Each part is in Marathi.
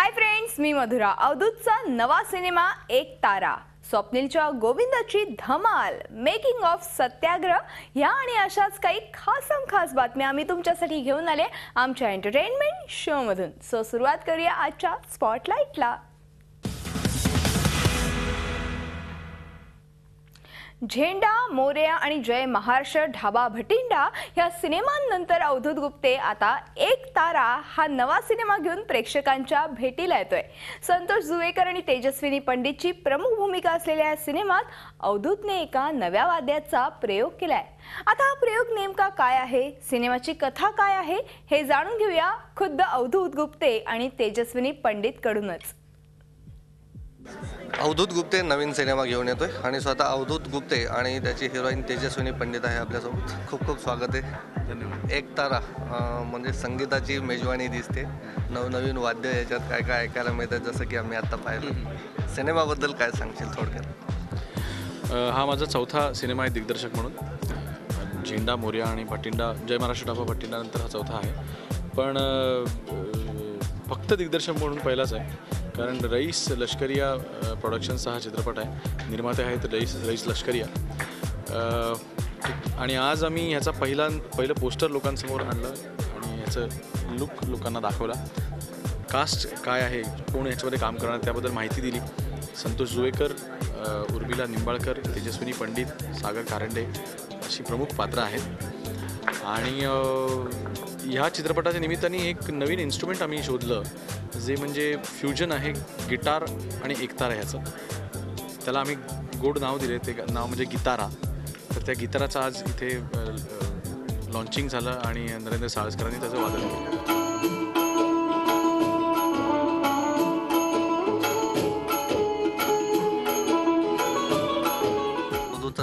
हाय फ्रेंड्स, मी मधुरा. अवधूतचा नवा सिनेमा एक तारा, स्वप्नीलच्या गोविंदाची धमाल, मेकिंग ऑफ सत्याग्रह ह्या आणि अशाच काही खास बातम्या आम्ही तुमच्यासाठी घेऊन आले आमच्या एंटरटेनमेंट शो मधून. सो सुरुवात करूया आजच्या स्पॉटलाइटला. झेंडा, मोरया आणि जय महाराष्ट्र ढाबा भटिंडा या सिनेमांनंतर अवधूत गुप्ते आता एक तारा हा नवा सिनेमा घेऊन प्रेक्षकांच्या भेटीला येतोय. संतोष जुवेकर आणि तेजस्विनी पंडितची प्रमुख भूमिका असलेल्या या सिनेमात अवधूतने एका नव्या वाद्याचा प्रयोग केलाय. आता हा प्रयोग नेमका काय आहे, सिनेमाची कथा काय आहे, हे जाणून घेऊया खुद्द अवधूत गुप्ते आणि तेजस्विनी पंडित कडूनच. अवधूत गुप्ते नवीन सिनेमा घेऊन येतोय आणि स्वतः अवधूत गुप्ते आणि त्याची हिरोईन तेजस्विनी पंडित आहे आपल्यासोबत. खूप खूप स्वागत आहे. धन्यवाद. एक तारा म्हणजे संगीताची मेजवानी दिसते, नवनवीन वाद्य याच्यात काय काय ऐकायला मिळतं जसं की आम्ही आता पाहिलं. सिनेमाबद्दल काय सांगशील थोडक्यात? हा माझा चौथा सिनेमा आहे दिग्दर्शक म्हणून. झेंडा, मोरया आणि भटिंडा, जय महाराष्ट्र ढाबा भटिंडा नंतर हा चौथा आहे. पण फक्त दिग्दर्शक म्हणून पहिलाच आहे, कारण रईस लष्करिया प्रोडक्शनचा हा चित्रपट आहे. निर्माते आहेत रईस लष्करिया. आणि आज आम्ही ह्याचा पहिलं पोस्टर लोकांसमोर आणलं आणि ह्याचं लुक लोकांना दाखवला. कास्ट काय आहे, कोण ह्याच्यामध्ये काम करणार त्याबद्दल माहिती दिली. संतोष जुवेकर, उर्मिला निंबाळकर, तेजस्विनी पंडित, सागर कारंडे अशी प्रमुख पात्रं आहेत. आणि ह्या चित्रपटाच्या निमित्ताने एक नवीन इन्स्ट्रुमेंट आम्ही शोधलं, जे म्हणजे फ्युजन आहे गिटार आणि एकतारा ह्याचं. त्याला आम्ही गोड नाव दिले, ते नाव म्हणजे गितारा. तर त्या गिताराचं आज इथे लॉन्चिंग झालं आणि नरेंद्र साळसकरांनी त्याचं वादन केलं.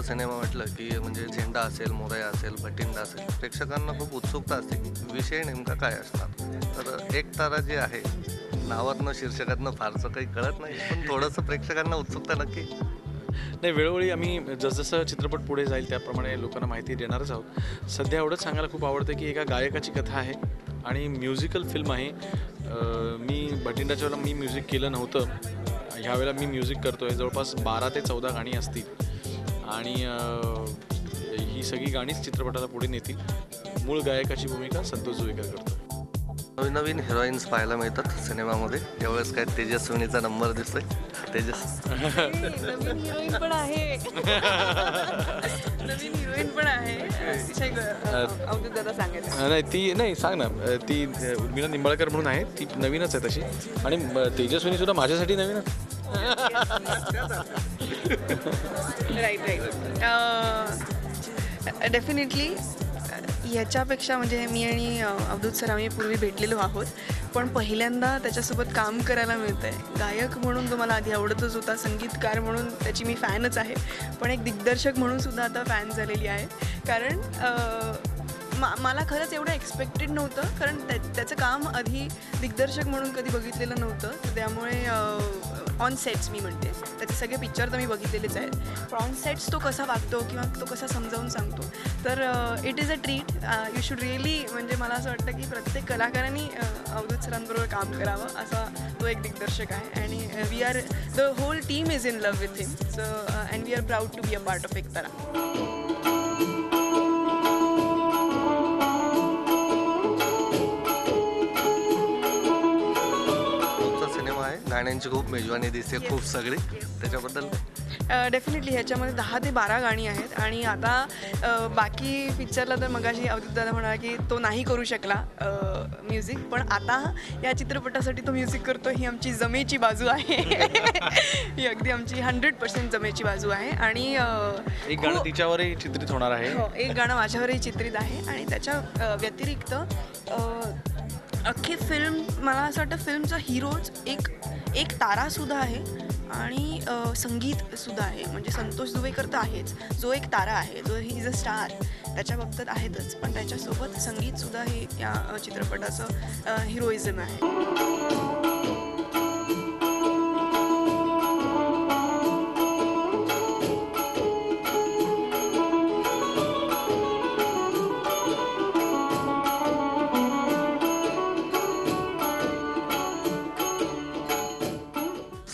सिनेमा म्हटलं की म्हणजे झेंडा असेल, मोरया असेल, भटिंडा असेल, प्रेक्षकांना खूप उत्सुकता असते की विषय नेमका काय असणार. तर एक तारा जे आहे, नावातनं शीर्षकातनं फारसं काही कळत नाही, पण थोडंसं प्रेक्षकांना उत्सुकता नक्की. नाही, वेळोवेळी आम्ही जसजसं चित्रपट पुढे जाईल त्याप्रमाणे लोकांना माहिती देणारच आहोत. सध्या एवढंच सांगायला खूप आवडतं की एका गायकाची कथा आहे आणि म्युझिकल फिल्म आहे. मी भटिंडाच्या वेळेला मी म्युझिक केलं नव्हतं, ह्यावेळेला मी म्युझिक करतो आहे. जवळपास 12 ते 14 गाणी असतील आणि ही सगळी गाणीच चित्रपटाला पुढे नेतील. मूळ गायकाची भूमिका संतोष जुवेकर करतो. नवीन हिरोईन्स पाहायला मिळतात सिनेमामध्ये. त्यावेळेस काय तेजस्विनीचा नंबर दिसतोय. नवीन हिरोईन पण आहे. नवीन हिरोईन पण आहे. अवधूत दादा सांगायचं नाही, ती नाही सांग ना. ती उर्मिला निंबाळकर म्हणून आहे, ती नवीनच आहे तशी. आणि तेजस्विनी सुद्धा माझ्यासाठी नवीनच. राईट. डेफिनेटली ह्याच्यापेक्षा म्हणजे मी आणि अवधूत सर आम्ही पूर्वी भेटलेलो आहोत, पण पहिल्यांदा त्याच्यासोबत काम करायला मिळतं आहे. गायक म्हणून तो मला आधी आवडतच होता, संगीतकार म्हणून त्याची मी फॅनच आहे, पण एक दिग्दर्शक म्हणून सुद्धा आता फॅन झालेली आहे. कारण मला खरंच एवढं एक्सपेक्टेड नव्हतं, कारण त्याचं काम आधी दिग्दर्शक म्हणून कधी बघितलेलं नव्हतं. त्यामुळे ऑन सेट्स मी म्हणते, त्याचे सगळे पिक्चर तर मी बघितलेलेच आहेत, पण ऑन सेट्स तो कसा वागतो किंवा तो कसा समजावून सांगतो, तर it is a treat. You should really, म्हणजे मला असं वाटतं की प्रत्येक कलाकारांनी अवधूत सरांबरोबर काम करावं, असा तो एक दिग्दर्शक आहे. आणि we are, the whole team is in love with him. So and we are proud to be a part of Ek Taara. गाण्यांची खूप मेजवानी दिसते, खूप सगळी. त्याच्याबद्दल डेफिनेटली ह्याच्यामध्ये 10 ते 12 गाणी आहेत. आणि आता बाकी पिक्चरला तर मगाशी अवधूत दादा म्हणाला की तो नाही करू शकला म्युझिक, पण आता या चित्रपटासाठी तो म्युझिक करतो. ही आमची जमेची बाजू आहे. ही अगदी आमची 100% जमेची बाजू आहे. आणि एक गाणं तिच्यावरही चित्रित होणार आहे. हो, एक गाणं माझ्यावरही चित्रित आहे. आणि त्याच्या व्यतिरिक्त अख्खी फिल्म, मला असं वाटतं फिल्मचा हिरोज एक तारासुद्धा आहे आणि संगीतसुद्धा आहे. म्हणजे संतोष जुवेकर तर आहेच, जो एक तारा आहे, जो ही इज अ स्टार, त्याच्या बाबतीत आहेतच, पण त्याच्यासोबत संगीतसुद्धा हे या चित्रपटाचं हिरोइझम आहे.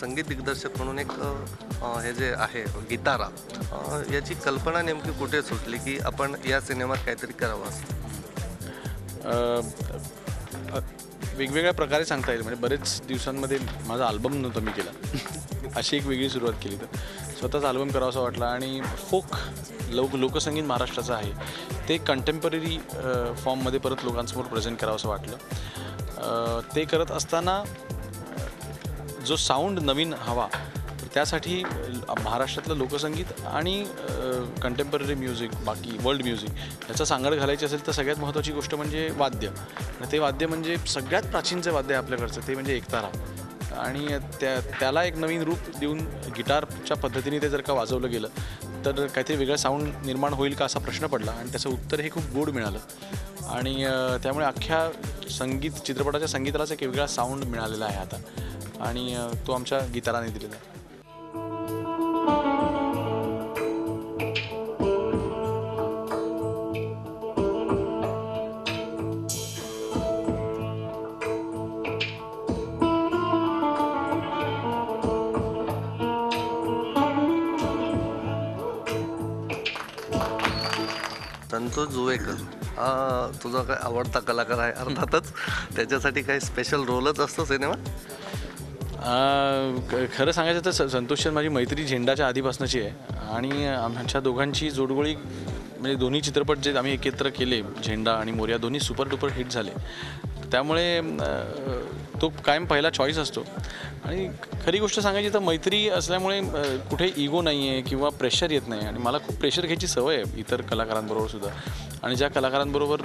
संगीत दिग्दर्शक म्हणून एक हे जे आहे गितारा, याची कल्पना नेमकी कुठे सुचली की आपण या सिनेमात काहीतरी करावं असं? वेगवेगळ्या प्रकारे सांगता येईल. म्हणजे बरेच दिवसांमध्ये माझा अल्बम नव्हता मी केला, अशी एक वेगळी सुरुवात केली. तर स्वतःचा अल्बम करावासा वाटला आणि फोक लोकसंगीत महाराष्ट्राचं आहे ते कंटेम्पररी फॉर्ममध्ये परत लोकांसमोर प्रेझेंट करावंसं वाटलं. ते करत असताना जो साऊंड नवीन हवा, तर त्यासाठी महाराष्ट्रातलं लोकसंगीत आणि कंटेम्पररी म्युझिक, बाकी वर्ल्ड म्युझिक याचा सांगड घालायची असेल तर सगळ्यात महत्त्वाची गोष्ट म्हणजे वाद्य. आणि ते वाद्य म्हणजे सगळ्यात प्राचीन जे वाद्य आहे आपल्याकडचं ते म्हणजे एकतारा. आणि त्याला एक नवीन रूप देऊन गिटारच्या पद्धतीने ते जर का वाजवलं गेलं तर काहीतरी वेगळं साऊंड निर्माण होईल का असा प्रश्न पडला आणि त्याचं उत्तर हे खूप गोड मिळालं. आणि त्यामुळे अख्ख्या चित्रपटाच्या संगीतालाच एक वेगळा साऊंड मिळालेला आहे आता, आणि तो आमच्या गिटाराने दिलेला आहे. संतोष जुवेकर हा तुझा काय आवडता कलाकार आहे अर्थातच. त्याच्यासाठी काही स्पेशल रोलच असतो सिनेमात? खरं सांगायचं तर संतोषची माझी मैत्री झेंडाच्या आधीपासूनची आहे. आणि आमच्या दोघांची जोडगोळी म्हणजे दोन्ही चित्रपट जे आम्ही एकत्र केले, झेंडा आणि मोरया, दोन्ही सुपर डुपर हिट झाले. त्यामुळे तो कायम पहिला चॉईस असतो. आणि खरी गोष्ट सांगायची तर मैत्री असल्यामुळे कुठे इगो नाही आहे किंवा प्रेशर येत नाही. आणि मला खूप प्रेशर घ्यायची सवय आहे इतर कलाकारांबरोबर सुद्धा. आणि ज्या कलाकारांबरोबर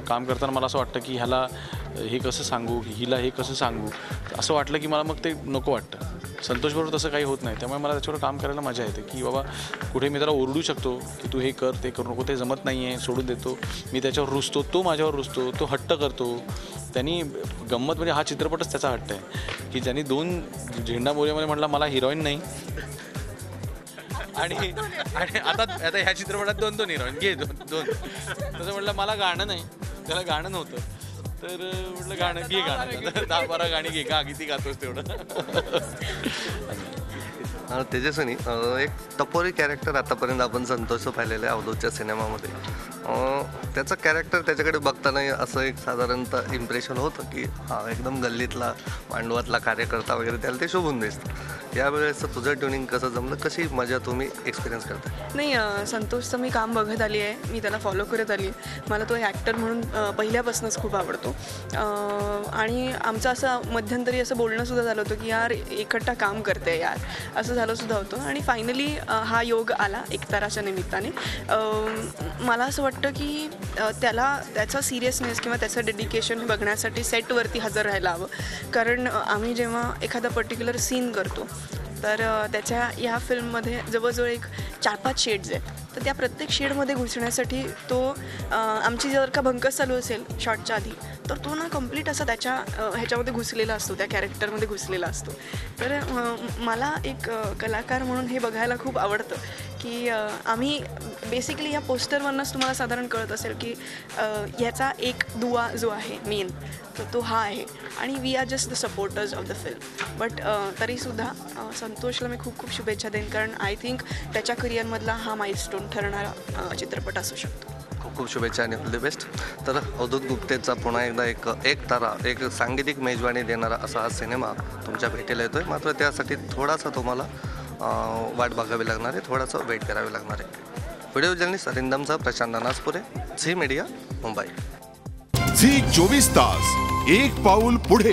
काम करताना मला असं वाटतं की ह्याला हे कसं सांगू, हिला हे कसं सांगू, असं वाटलं की मला मग ते नको वाटतं. संतोषबरोबर तसं काही होत नाही. त्यामुळे मला त्याच्यावर काम करायला मजा येते की बाबा कुठे मी त्याला ओरडू शकतो की तू हे कर, ते करू नको, ते जमत नाही आहे, सोडून देतो. मी त्याच्यावर रुसतो, तो माझ्यावर रुसतो, तो हट्ट करतो. त्यांनी गंमत म्हणजे हा चित्रपटच त्याचा हट्ट आहे की ज्यांनी 2 झेंडा मोर्यामध्ये म्हटलं मला हिरोईन नाही, आणि आता ह्या चित्रपटात 2 हिरोईन घे, 2 तसं म्हटलं मला गाणं नाही, त्याला गाणं नव्हतं. तर म्हटलं गाणं घे, गाणं 10-12 गाणी घे, का किती गातोस तेवढं. तेजस्विनी, एक टपोरी कॅरेक्टर आतापर्यंत आपण संतोषचं पाहिलेलं आहे अवधूतच्या सिनेमामध्ये. त्याचं कॅरेक्टर त्याच्याकडे बघताना असं एक साधारणतः इम्प्रेशन होतं की हा एकदम गल्लीतला मांडवातला कार्यकर्ता वगैरे, त्याला ते शोभून दिसतं. यावेळेस तुझं ट्युनिंग कसं जमलं, कशी मजा तुम्ही एक्सपिरियन्स करता? नाही, संतोषचं मी काम बघत आली आहे, मी त्याला फॉलो करत आली आहे. मला तो ॲक्टर म्हणून पहिल्यापासूनच खूप आवडतो. आणि आमचं असं मध्यंतरी असं बोलणंसुद्धा झालं होतं की यार एकट्टा काम करते यार, असं झालं सुद्धा होतं. आणि फायनली हा योग आला एकताराच्या निमित्ताने. मला असं वाटतं की त्याला त्याचा सिरियसनेस किंवा त्याचं डेडिकेशन बघण्यासाठी सेटवरती हजर राहायला हवं. कारण आम्ही जेव्हा एखादा पर्टिक्युलर सीन करतो तर त्याच्या या फिल्ममध्ये जवळजवळ एक 4-5 शेड्स आहेत. तर त्या प्रत्येक शेडमध्ये घुसण्यासाठी तो आमची जर का भंकस चालू असेल शॉटच्या आधी तर तो ना कम्प्लीट असा त्याच्या ह्याच्यामध्ये घुसलेला असतो, त्या कॅरेक्टरमध्ये घुसलेला असतो. तर मला एक कलाकार म्हणून हे बघायला खूप आवडतं की आम्ही बेसिकली या पोस्टरवरनंच तुम्हाला साधारण कळत असेल की ह्याचा एक दुवा जो आहे मेन तर तो हा आहे. आणि we are just the supporters of the film. But तरीसुद्धा संतोषला मी खूप खूप शुभेच्छा देईन, कारण आय थिंक त्याच्या करिअरमधला हा माइलस्टोन ठरणारा चित्रपट असू शकतो. खूप खूप शुभेच्छा आणि ऑल द बेस्ट. तर अवधूत गुप्तेचा पुन्हा एकदा एक तारा, एक सांगीतिक मेजवानी देणारा असा हा सिनेमा तुमच्या भेटीला येतो आहे. मात्र त्यासाठी थोडासा तुम्हाला वाट बघावी लागणार आहे, थोडासा वेट करावे लागणार आहे. व्हिडिओ जर्नलिस्ट अरिंदमचा Prashant Naspure, Zee media, Mumbai. Zee 24 तास, एक पाऊल पुढे.